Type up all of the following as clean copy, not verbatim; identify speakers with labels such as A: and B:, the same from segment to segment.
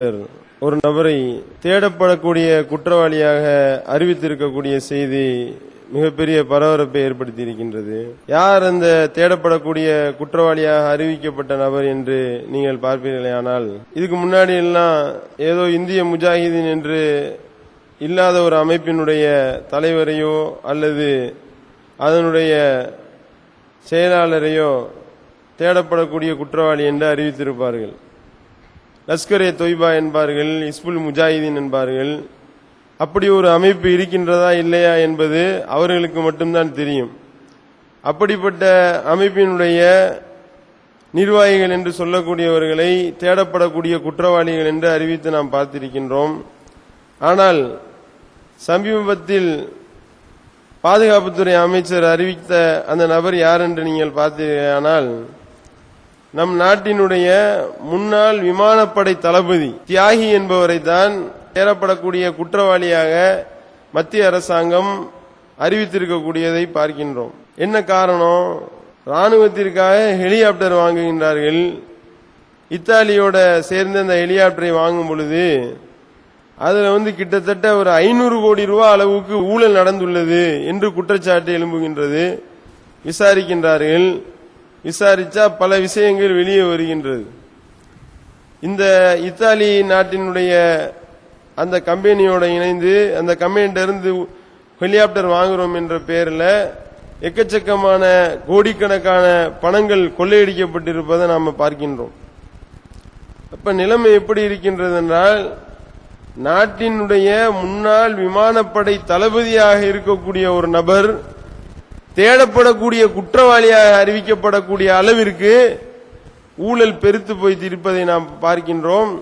A: ஒரு நபரை தேடப்படக்கூடிய குற்றவாளியாக அறிவித்திருக்கக்கூடிய செய்தி மிகப்பெரிய பரபரப்பை ஏற்படுத்தி இருக்கின்றது. யார் அந்த தேடப்படக்கூடிய குற்றவாளியாக அறிவிக்கப்பட்ட நபர் என்று நீங்கள் பார்ப்பீர்களேயானால், இதுக்கு முன்னாடி எல்லாம் ஏதோ இந்திய முஜாஹிதீன் என்று இல்லாத ஒரு அமைப்பினுடைய தலைவரையோ அல்லது அதனுடைய செயலாளரையோ தேடப்படக்கூடிய குற்றவாளி என்று அறிவித்திருப்பார்கள். லஷ்கர் ஏ தொய்பா என்பார்கள், இஸ்புல் முஜாஹிதீன் என்பார்கள். அப்படி ஒரு அமைப்பு இருக்கின்றதா இல்லையா என்பது அவர்களுக்கு மட்டும்தான் தெரியும். அப்படிப்பட்ட அமைப்பினுடைய நிர்வாகிகள் என்று சொல்லக்கூடியவர்களை தேடப்படக்கூடிய குற்றவாளிகள் என்று அறிவித்து நாம் பார்த்திருக்கின்றோம். ஆனால் சமீபத்தில் பாதுகாப்புத்துறை அமைச்சர் அறிவித்த அந்த நபர் யார் என்று நீங்கள் பார்த்தீர்களானால், நம் நாட்டினுடைய முன்னாள் விமானப்படை தளபதி தியாகி என்பவரை தான் தேடப்படக்கூடிய குற்றவாளியாக மத்திய அரசாங்கம் அறிவித்திருக்கக்கூடியதை பார்க்கின்றோம். என்ன காரணம்? ராணுவத்திற்காக ஹெலிகாப்டர் வாங்குகின்றார்கள். இத்தாலியோட சேர்ந்த அந்த ஹெலிகாப்டரை வாங்கும் பொழுது அதுல கிட்டத்தட்ட ஒரு 500 கோடி ரூபாய் அளவுக்கு ஊழல் நடந்துள்ளது என்று குற்றச்சாட்டு எழும்புகின்றது. விசாரிக்கின்றார்கள். விசாரிச்சா பல விஷயங்கள் வெளியே வருகின்றது. இந்த இத்தாலி நாட்டினுடைய அந்த கம்பெனியோட இணைந்து அந்த கம்பெனியிட்ட இருந்து ஹெலிகாப்டர் வாங்குறோம் என்ற பெயரில் எக்கச்சக்கமான கோடிக்கணக்கான பணங்கள் கொள்ளையடிக்கப்பட்டிருப்பதை நாம் பார்க்கின்றோம். அப்ப நிலைமை எப்படி இருக்கின்றது என்றால், நாட்டினுடைய முன்னாள் விமானப்படை தளபதியாக இருக்கக்கூடிய ஒரு நபர் தேடப்படக்கூடிய குற்றவாளியாக அறிவிக்கப்படக்கூடிய அளவிற்கு ஊழல் பெருத்து போய் இருப்பதை நாம் பார்க்கின்றோம்.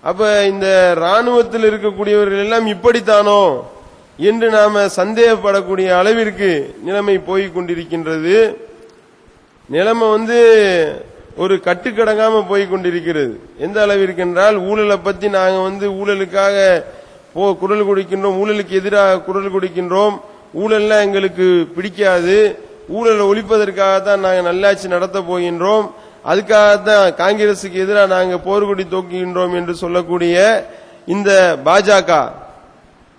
A: அப்ப இந்த ராணுவத்தில் இருக்கக்கூடியவர்கள் எல்லாம் இப்படித்தானோ என்று நாம சந்தேகப்படக்கூடிய அளவிற்கு நிலைமை போய் கொண்டிருக்கின்றது. நிலைமை ஒரு கட்டுக்கடங்காம போய் கொண்டிருக்கிறது. எந்த அளவிற்கு என்றால், ஊழலை பத்தி நாங்க ஊழலுக்காக குரல் கொடுக்கின்றோம், ஊழலுக்கு எதிராக குரல் கொடுக்கின்றோம், ஊழல்லாம் எங்களுக்கு பிடிக்காது, ஊழலை ஒழிப்பதற்காகத்தான் நாங்கள் நல்லாட்சி நடத்த போகின்றோம், அதுக்காகத்தான் காங்கிரசுக்கு எதிராக நாங்கள் போர்க்கொடி தூக்குகின்றோம் என்று சொல்லக்கூடிய இந்த பாஜக,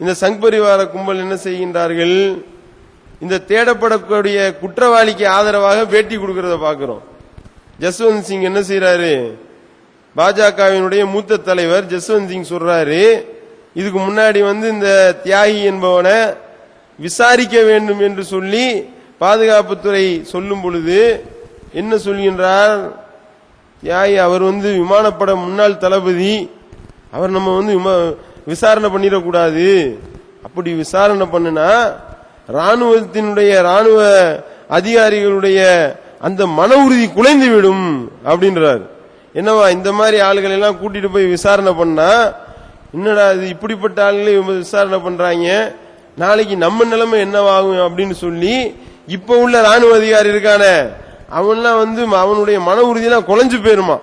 A: இந்த சங் பரிவார கும்பல் என்ன செய்கின்றார்கள்? இந்த தேடப்படக்கூடிய குற்றவாளிக்கு ஆதரவாக பேட்டி கொடுக்கிறத பார்க்கிறோம். ஜஸ்வந்த் சிங் என்ன செய்யறாரு? பாஜகவினுடைய மூத்த தலைவர் ஜஸ்வந்த் சிங் சொல்றாரு, இதுக்கு முன்னாடி இந்த தியாகி என்பவனை விசாரிக்க வேண்டும் என்று சொல்லி பாதுகாப்புத்துறை சொல்லும் பொழுது என்ன சொல்கின்றார்? தியாகி அவர் விமானப்பட முன்னாள் தளபதி, அவர் நம்ம விசாரணை பண்ணிடக்கூடாது. அப்படி விசாரணை பண்ணுனா ராணுவ அதிகாரிகளுடைய அந்த மன உறுதி குலைந்து விடும் அப்படின்றார். என்னவா இந்த மாதிரி ஆளுகளை எல்லாம் கூட்டிட்டு போய் விசாரணை பண்ணா, என்னடா இது இப்படிப்பட்ட ஆளுகளை விசாரணை பண்றாங்க, நாளைக்கு நம்ம நிலைமை என்னவாகும் அப்படின்னு சொல்லி இப்ப உள்ள ராணுவ அதிகாரி இருக்கான அவன்லாம் அவனுடைய மன உறுதியெல்லாம் குலைஞ்சு போயிருமா,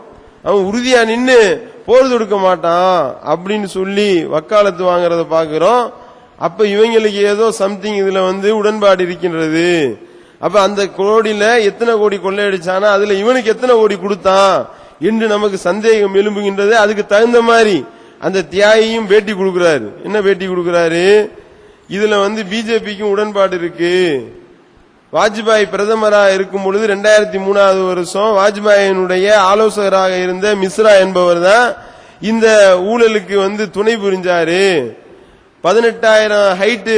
A: அவன் உறுதியா நின்று போர் தொடுக்க மாட்டான் அப்படின்னு சொல்லி வக்காலத்து வாங்கறத பாக்குறோம். அப்ப இவங்களுக்கு ஏதோ சம்திங் இதுல உடன்பாடு இருக்கின்றது. அப்ப அந்த கோடியில எத்தனை கோடி கொள்ளையடிச்சானா அதுல இவனுக்கு எத்தனை கோடி கொடுத்தான் என்று நமக்கு சந்தேகம் எழும்புகின்றது. அதுக்கு தகுந்த மாதிரி அந்த தியாகியும் பேட்டி கொடுக்கிறாரு. என்ன பேட்டி கொடுக்கிறாரு? இதுல பிஜேபிக்கும் உடன்பாடு இருக்கு. வாஜ்பாய் பிரதமராக இருக்கும் பொழுது 2003 வருஷம் வாஜ்பாயினுடைய ஆலோசகராக இருந்த மிஸ்ரா என்பவர் தான் இந்த ஊழலுக்கு துணை புரிஞ்சாரு. 18,000 ஹைட்டு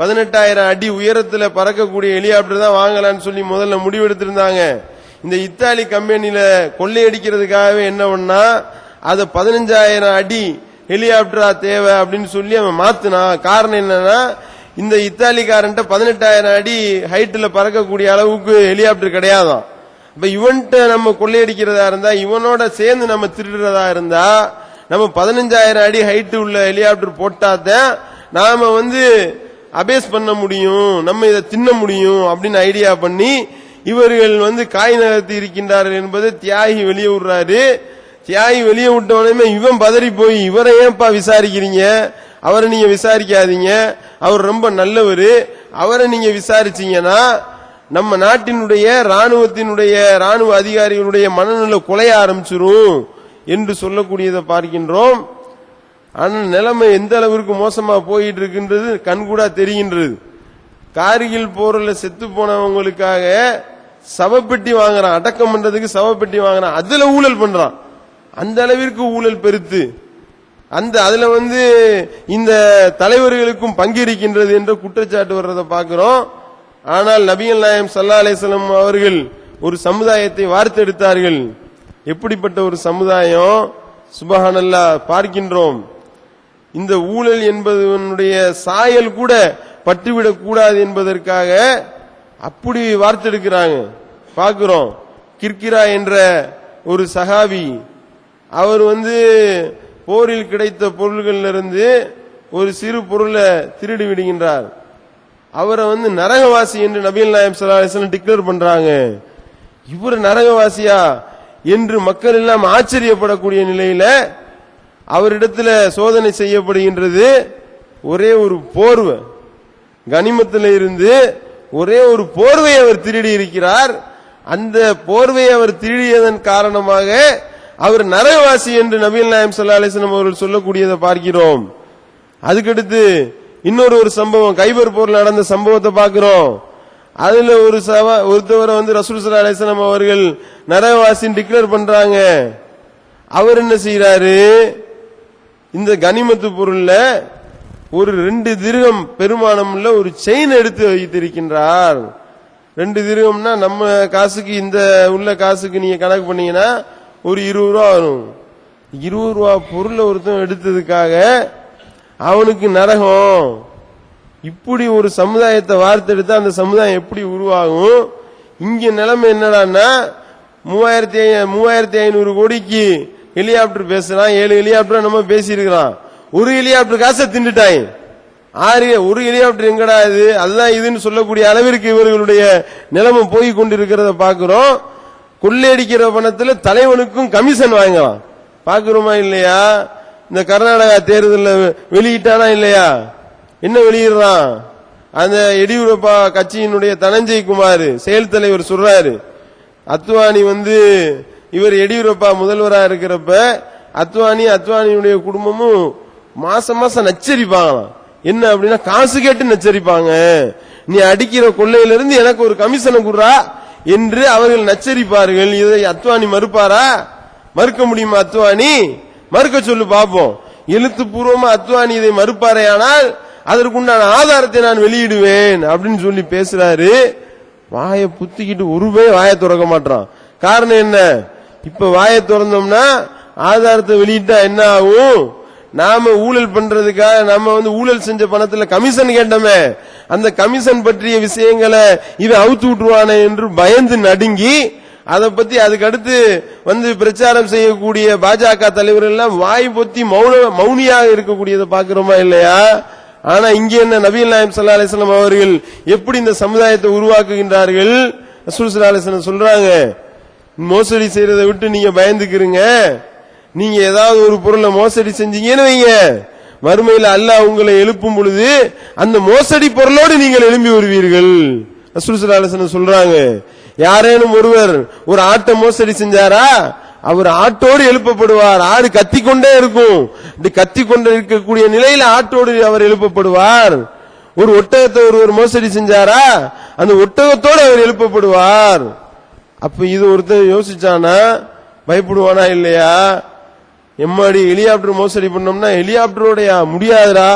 A: 18,000 அடி உயரத்துல பறக்கக்கூடிய ஹெலிகாப்டர் தான் வாங்கலான்னு சொல்லி முதல்ல முடிவெடுத்திருந்தாங்க. இந்த இத்தாலி கம்பெனியில கொள்ளையடிக்கிறதுக்காகவே என்ன பண்ணா, அதை 15,000 அடி ஹெலிகாப்டரா தேவை அப்படின்னு சொல்லி அவன் மாத்தினா. காரணம் என்னன்னா, இந்த இத்தாலிக்காரன்ட்ட 18,000 அடி ஹைட்ல பறக்கக்கூடிய அளவுக்கு ஹெலிகாப்டர் கிடையாதான். இப்ப இவன்ட்ட நம்ம கொள்ளையடிக்கிறதா இருந்தா, இவனோட சேர்ந்து நம்ம திருடுறதா இருந்தா, நம்ம 15,000 அடி ஹைட் உள்ள ஹெலிகாப்டர் போட்டாதான் நாம அபேஸ் பண்ண முடியும், நம்ம இதை தின்ன முடியும் அப்படின்னு ஐடியா பண்ணி இவர்கள் காய் நகர்த்தி இருக்கின்றார்கள் என்பதை தியாகி வெளியே விடுறாரு. தியாகி வெளியே விட்டவனே இவன் பதறி போய், இவரை ஏன்பா விசாரிக்கிறீங்க, அவரை நீங்க விசாரிக்காதீங்க, அவர் ரொம்ப நல்லவர், அவரை நீங்க விசாரிச்சீங்கன்னா நம்ம நாட்டினுடைய ராணுவ அதிகாரிகளுடைய மனநிலை குலைய ஆரம்பிச்சிரும் என்று சொல்லக்கூடியதை பார்க்கின்றோம். ஆனால் நிலைமை எந்த அளவிற்கு மோசமா போயிட்டு இருக்கின்றது கண்கூடா தெரிகின்றது. கார்கில் போர்ல செத்து போனவங்களுக்காக சவப்பெட்டி வாங்குறான், அடக்கம் பண்றதுக்கு சவப்பெட்டி வாங்குறான், அதுல ஊழல் பண்றான். அந்த அளவிற்கு ஊழல் பெருத்து அதுல இந்த தலைவர்களுக்கும் பங்கிருக்கின்றது என்ற குற்றச்சாட்டு வர்றதை பார்க்கிறோம். ஆனால் நபிகள் நாயகம் ஸல்லல்லாஹு அலைஹி வஸல்லம் அவர்கள் ஒரு சமுதாயத்தை வார்த்தெடுத்தார்கள். எப்படிப்பட்ட ஒரு சமுதாயம், சுப்ஹானல்லாஹ், பார்க்கின்றோம். இந்த ஊழல் என்பதனுடைய சாயல் கூட பட்டுவிடக் கூடாது என்பதற்காக அப்படி வார்த்தெடுக்கிறாங்க. பார்க்கிறோம். கிர்கிரா என்ற ஒரு சஹாபி, அவர் போரில் கிடைத்த பொருள்களிலிருந்து ஒரு சிறு பொருளை திருடி விடுகின்றார். அவரை நரகவாசி என்று நபிகள் நாயகம் ஸல்லல்லாஹு அலைஹி வஸல்லம் டிக்ளேர் பண்றாங்க. இவர் நரகவாசியா என்று மக்கள் எல்லாம் ஆச்சரியப்படக்கூடிய நிலையில அவரிடத்துல சோதனை செய்யப்படுகின்றது. ஒரே ஒரு போர்வை, கனிமத்தில் இருந்து ஒரே ஒரு போர்வை அவர் திருடி இருக்கிறார். அந்த போர்வையை அவர் திருடியதன் காரணமாக அவர் நரகவாசி என்று நபிகள் நாயகம் ஸல்லல்லாஹு அலைஹி வஸல்லம் அவர்கள் சொல்லக்கூடியதை பார்க்கிறோம். அதுக்கடுத்து இன்னொரு சம்பவம், கைபர் போர்ல நடந்த சம்பவத்தை பார்க்கிறோம். அதுல ஒருத்தவரை ரசூல் ஸல்லல்லாஹு அலைஹி வஸல்லம் அவர்கள் நரகவாசின்னு டிக்ளேர் பண்றாங்க. அவர் என்ன செய்யறாரு, இந்த கனிமத்து பொருள்ல ஒரு 2 திர்ஹம் பெருமானம் உள்ள ஒரு செயின் எடுத்து வைத்திருக்கின்றார். 2 திர்ஹம்னா நம்ம காசுக்கு, இந்த உள்ள காசுக்கு நீங்க கணக்கு பண்ணீங்கன்னா ஒரு 20 ரூபா வரும். 20 ரூபா பொருளை ஒருத்தன் எடுத்ததுக்காக அவனுக்கு நரகம். இப்படி ஒரு சமுதாயத்தை வார்த்தெடுத்தா அந்த சமுதாயம் எப்படி உருவாகும்? இங்க நிலைமை என்னடான்னா 3500 கோடிக்கு ஹெலிகாப்டர் பேசுறான், 7 ஹெலிகாப்டர் நம்ம பேசியிருக்கிறான். ஒரு ஹெலிகாப்டர் காசை திண்டுட்டாங்க. ஒரு ஹெலிகாப்டர் எங்கடா இது, அதுதான் இதுன்னு சொல்லக்கூடிய அளவிற்கு இவர்களுடைய நிலைமை போய் கொண்டிருக்கிறத பார்க்கிறோம். கொள்ளையடிக்கிற பணத்துல தலைவனுக்கும் கமிஷன் வாங்கலாம். பார்க்கிறோமா இல்லையா? இந்த கர்நாடகா தேர்தலில் வெளியிட்டானா இல்லையா? என்ன வெளியிடுறான்? அந்த எடியூரப்பா கட்சியினுடைய தனஞ்சய் குமார் செயல் தலைவர் சொல்றாரு, அத்வானி இவர் எடியூரப்பா முதல்வராக இருக்கிறப்ப அத்வானியுடைய குடும்பமும் மாசம் மாசம் நச்சரிப்பாங்களாம். என்ன அப்படின்னா, காசு கேட்டு நச்சரிப்பாங்க. நீ அடிக்கிற கொள்ளையிலிருந்து எனக்கு ஒரு கமிஷனை குடுறா என்று அவர்கள் நச்சரிப்பார்கள். இதை அத்வானி மறுப்பாரா? மறுக்க முடியுமா? அத்வானி மறுக்க சொல்லு பாப்போம். எழுத்துப்பூர்வமா அத்வானி இதை மறுப்பாரே, ஆனால் அதற்குண்டான ஆதாரத்தை நான் வெளியிடுவேன் அப்படின்னு சொல்லி பேசுறாரு. வாயை புத்திக்கிட்டு ஒருவே வாயை திறக்க மாட்டான். காரணம் என்ன? இப்ப வாயை திறந்தோம்னா ஆதாரத்தை வெளியிட்டா என்ன ஆகும்? நாம ஊழல் பண்றதுக்காக நம்ம ஊழல் செஞ்ச பணத்துல கமிஷன் கேட்டோமே, அந்த கமிஷன் பற்றிய விஷயங்களை இவன் அவுத்து விட்டுருவானே என்று பயந்து நடுங்கி அதை பத்தி அதுக்கு அடுத்து பிரச்சாரம் செய்யக்கூடிய பாஜக தலைவர்கள் எல்லாம் வாய் பொத்தி மௌனியாக இருக்கக்கூடியதை பாக்குறோமா இல்லையா? ஆனா இங்க என்ன, நபிகள் நாயகம் ஸல்லல்லாஹு அலைஹி வஸல்லம் அவர்கள் எப்படி இந்த சமுதாயத்தை உருவாக்குகின்றார்கள்? ரசூல் ஸல்லல்லாஹு அலைஹி வஸல்லம் சொல்றாங்க, மோசடி செய்யறதை விட்டு நீங்க பயந்துக்கிறீங்க. நீங்க ஏதாவது ஒரு பொருளை மோசடி செஞ்சீங்கன்னு வைங்க, மறுமையில அல்லாஹ் உங்களை எழுப்பும் பொழுது அந்த மோசடி பொருளோடு நீங்கள் எழும்பி வருவீர்கள். ரசூல் ஸல்லல்லாஹு அலைஹி வஸல்லம் சொல்றாங்க, யாரேனும் ஒருவர் ஒரு ஆட்டை மோசடி செஞ்சாரா, அவர் ஆட்டோடு எழுப்பப்படுவார். ஆடு கத்திக்கொண்டே இருக்கும். கத்திக்கொண்டே இருக்கக்கூடிய நிலையில ஆட்டோடு அவர் எழுப்பப்படுவார். ஒரு ஒட்டகத்தை ஒருவர் மோசடி செஞ்சாரா, அந்த ஒட்டகத்தோடு அவர் எழுப்பப்படுவார். அப்ப இது ஒருத்தர் யோசிச்சானா பயப்படுவானா இல்லையா? எம்மாடி ஹெலிகாப்டர் மோசடி பண்ணோம்னா ஹெலிகாப்டரோட முடியாதுடா,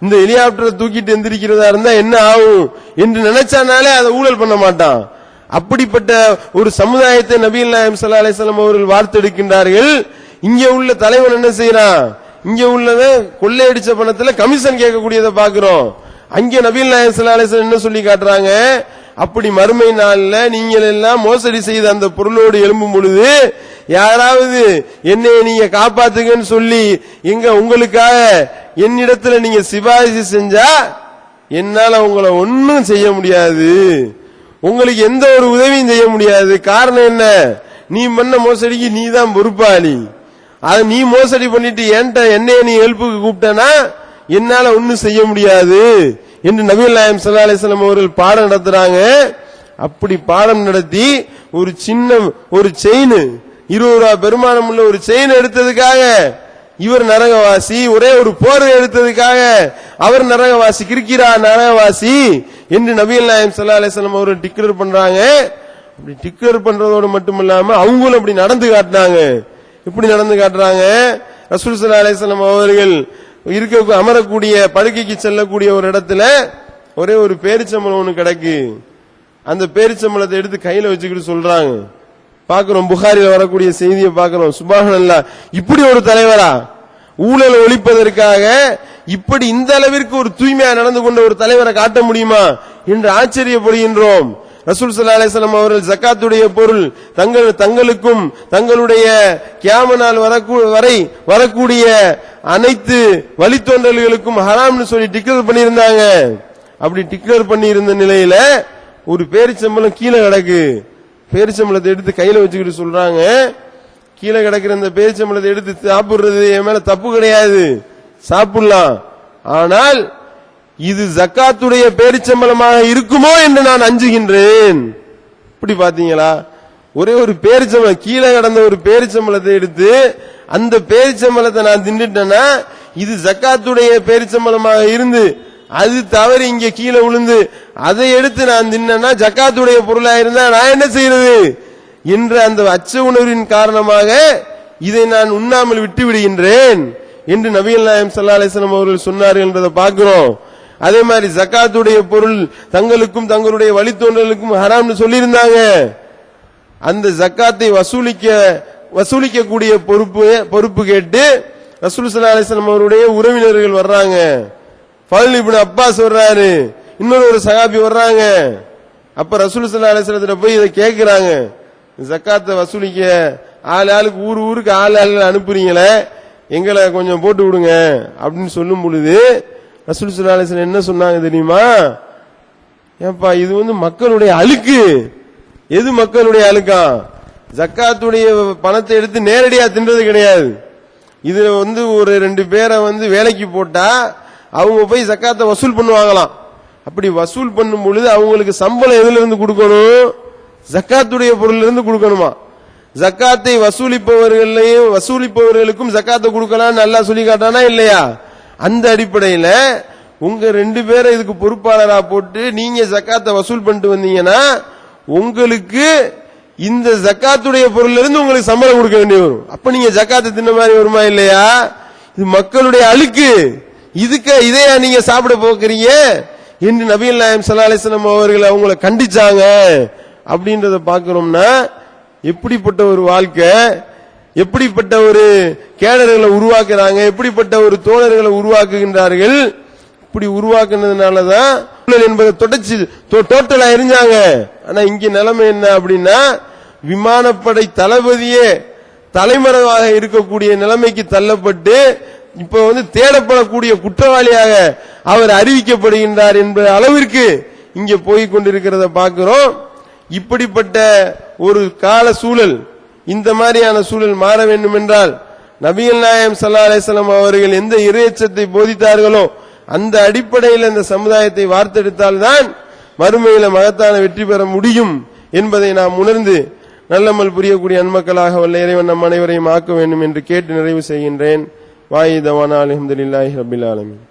A: இந்த ஹெலிகாப்டரை தூக்கிட்டு எந்திரிக்கிறதா இருந்தா என்ன ஆகும் என்று நினைச்சானாலே அதை ஊழல் பண்ண மாட்டான். அப்படிப்பட்ட ஒரு சமுதாயத்தை நபிகள் நாயகம் ஸல்லல்லாஹு அலைஹி வஸல்லம் அவர்கள் வார்த்தெடுக்கின்றார்கள். இங்க உள்ள தலைவன் என்ன செய்யறான்? இங்க உள்ளத கொள்ளையடிச்ச பணத்துல கமிஷன் கேட்கக்கூடியதை பாக்குறோம். அங்க நபிகள் நாயகம் ஸல்லல்லாஹு அலைஹி வஸல்லம் என்ன சொல்லி காட்டுறாங்க? அப்படி மறுமை நாள்ல நீங்கள் எல்லாம் மோசடி செய்த அந்த பொருளோடு எழும்பும் பொழுது யாராவது என்னை நீங்க காப்பாத்துங்கன்னு சொல்லி உங்களுக்காக என்னிடத்துல நீங்க சிபாரிசு செஞ்சா என்னால உங்களை ஒன்னும் செய்ய முடியாது, உங்களுக்கு எந்த ஒரு உதவியும் செய்ய முடியாது. காரணம் என்ன? நீ பண்ண மோசடிக்கு நீ தான் பொறுப்பாளி. அது நீ மோசடி பண்ணிட்டு என்னைய நீ ஹெல்ப்புக்கு கூப்பிட்டனா என்னால ஒன்னும் செய்ய முடியாது என்று நபிகள் நாயகம் ஸல்லல்லாஹு அலைஹி வஸல்லம் அவர்கள் பாடம் நடத்துறாங்க. அப்படி பாடம் நடத்தி ஒரு சின்ன ஒரு செயின் 20 ரூபா பெருமானம் உள்ள ஒரு செயின் எடுத்ததுக்காக இவர் நரகவாசி, ஒரே ஒரு போர் எடுத்ததுக்காக அவர் நரகவாசி, கிறுக்கிறா நரகவாசி என்று நபிகள் நாயகம் ஸல்லல்லாஹு அலைஹி வஸல்லம் அவர்கள் டிக்ளேர் பண்றாங்க. அப்படி டிக்ளேர் பண்றதோடு மட்டுமில்லாம அவங்களும் அப்படி நடந்து காட்டினாங்க. இப்படி நடந்து காட்டுறாங்க. ரசூல் ஸல்லல்லாஹு அலைஹி வஸல்லம் அவர்கள் அமரக்கூடிய படுக்கைக்கு செல்லக்கூடிய ஒரு இடத்துல ஒரே ஒரு பேரிச்சம்பளம் ஒண்ணு கிடக்கு. அந்த பேரிச்சம்பளத்தை எடுத்து கையில வச்சுக்கிட்டு சொல்றாங்க. பாக்குறோம், புகாரில வரக்கூடிய செய்தியை பாக்குறோம். சுப்ஹானல்லாஹ், இப்படி ஒரு தலைவரா? ஊழல் ஒழிப்பதற்காக இப்படி இந்த அளவிற்கு ஒரு தூய்மையா நடந்து கொண்ட ஒரு தலைவரை காட்ட முடியுமா என்று ஆச்சரியப்படுகின்றோம். ரசூல் ஸல்லல்லாஹு அலைஹி வஸல்லம் அவர்கள் ஜகாத்துடைய பொருள் தங்களுக்கும் தங்களுடைய கியாம நாள் வரை வரக்கூடிய அனைத்து வழித்தோன்றல்களுக்கும் ஹராம்னு சொல்லி டிக்ளேர் பண்ணியிருந்தாங்க. அப்படி டிக்ளேர் பண்ணி இருந்த நிலையில ஒரு பேரிச்சம்பளம் கீழே கிடக்கு. பேரிச்சம்பளத்தை எடுத்து கையில வச்சுக்கிட்டு சொல்றாங்க, கீழே கிடக்கிற இந்த பேரிச்சம்பளத்தை எடுத்து சாப்பிடுறது என் மேல தப்பு கிடையாது, சாப்பிடலாம். ஆனால் இது ஜக்காத்துடைய பேரிச்சம்பளமாக இருக்குமோ என்று நான் அஞ்சுகின்றேன். இப்படி பாத்தீங்களா? ஒரே ஒரு பேரிச்சம்பளம், கீழே கிடந்த ஒரு பேரிச்சம்பளத்தை எடுத்து அந்த பேரிச்சம்பளத்தை நான் தின்னுட்டேன்னா இது ஜக்காத்துடைய பேரிச்சம்பளமாக இருந்து அது தவறி இங்க கீழே விழுந்து அதை எடுத்து நான் தின்னா ஜக்காத்துடைய பொருளா இருந்தா நான் என்ன செய்யறது என்ற அந்த அச்ச உணர்வின் காரணமாக இதை நான் உண்ணாமல் விட்டு விடுகின்றேன் என்று நபிகள் நாயகம் ஸல்லல்லாஹு அலைஹி வஸல்லம் அவர்கள் சொன்னார்கள் என்பதை பார்க்கிறோம். அதே மாதிரி ஜக்காத்துடைய பொருள் தங்களுக்கும் தங்களுடைய வழித்தோன்றலுக்கும் ஹராம்னு சொல்லியிருந்தாங்க. அந்த ஜக்காத்தை வசூலிக்கக்கூடிய பொறுப்பு கேட்டு ரசூல் ஸல்லல்லாஹு அலைஹி வஸல்லம் அவருடைய உறவினர்கள் வர்றாங்க. ஃபதுல் இப்னு அப்பாஸ் வர்றாரு, இன்னொரு ஒரு சஹாபி வர்றாங்க. அப்ப ரசூல் ஸல்லல்லாஹு அலைஹி வஸல்லம் போய் இதை கேட்கிறாங்க, ஜக்காத்தை வசூலிக்க ஆளுக்கு ஊருக்கு ஆள் அனுப்புறீங்களே, எங்களை கொஞ்சம் போட்டு விடுங்க அப்படின்னு சொல்லும் பொழுது ரசூல் ஸல்லல்லாஹு அலைஹி வஸல்லம் என்ன சொன்னாங்க தெரியுமா? ஏப்பா, இது மக்களுடைய அழுக்கு. எது மக்களுடைய அழுக்கா? ஜக்காத்துடைய பணத்தை எடுத்து நேரடியா தின்றது கிடையாது. இதுல ஒரு 2 பேரை வேலைக்கு போட்டா அவங்க போய் ஜக்காத்தை வசூல் பண்ணுவாங்களாம். அப்படி வசூல் பண்ணும் பொழுது அவங்களுக்கு சம்பளம் எதுல இருந்து கொடுக்கணும்? ஜக்காத்துடைய பொருள் இருந்து கொடுக்கணுமா? ஜக்காத்தை வசூலிப்பவர்களுக்கும் ஜக்காத்தை கொடுக்கலாம் நல்லா சொல்லி காட்டானா இல்லையா? அந்த அடிப்படையில உங்க 2 பேரை இதுக்கு பொறுப்பாளரா போட்டு நீங்க ஜக்காத்தை வசூல் பண்ணிட்டு வந்தீங்கன்னா உங்களுக்கு இந்த ஜக்காத்துடைய பொருள் இருந்து உங்களுக்கு சம்பளம் கொடுக்க வேண்டி வரும். அப்ப நீங்க ஜக்காத்தை தின்ன மாதிரி வருமா இல்லையா? இது மக்களுடைய அழுக்கு. இதையா நீங்க சாப்பிட போக்குறீங்க என்று நபிகள் நாயகம் ஸல்லல்லாஹு அலைஹி வஸல்லம் அவர்கள் அவங்களை கண்டிச்சாங்க. அப்படின்றத பாக்கிறோம்னா எப்படிப்பட்ட ஒரு வாழ்க்கை, எப்படிப்பட்ட ஒரு கேடர்களை உருவாக்குறாங்க, எப்படிப்பட்ட ஒரு தோழர்களை உருவாக்குகின்றார்கள். இப்படி உருவாக்குனதுனாலதான் என்பதை தொடர்ச்சி டோட்டலா எரிஞ்சாங்க. ஆனா இங்க நிலைமை என்ன அப்படின்னா, விமானப்படை தளபதியே தலைமறைவாக இருக்கக்கூடிய நிலைமைக்கு தள்ளப்பட்டு இப்ப தேடப்படக்கூடிய குற்றவாளியாக அவர் அறிவிக்கப்படுகின்றார் என்ற அளவிற்கு இங்க போய் கொண்டிருக்கிறத பார்க்கிறோம். இப்படிப்பட்ட ஒரு கால சூழல், இந்த மாதிரியான சூழல் மாற வேண்டும் என்றால் நபிகள் நாயகம் ஸல்லல்லாஹு அலைஹி வஸல்லம் அவர்கள் எந்த இறையச்சத்தை போதித்தார்களோ அந்த அடிப்படையில் இந்த சமுதாயத்தை வார்த்தெடுத்தால்தான் மறுமையில மகத்தான வெற்றி பெற முடியும் என்பதை நாம் உணர்ந்து நல்லமல் புரியக்கூடிய அன்மக்களாக வல்ல இறைவன் நம் அனைவரையும் ஆக்க வேண்டும் என்று கேட்டு நிறைவு செய்கின்றேன். வாயிதவானா அல்ஹம்துலில்லாஹி ரப்பில் ஆலமீன்.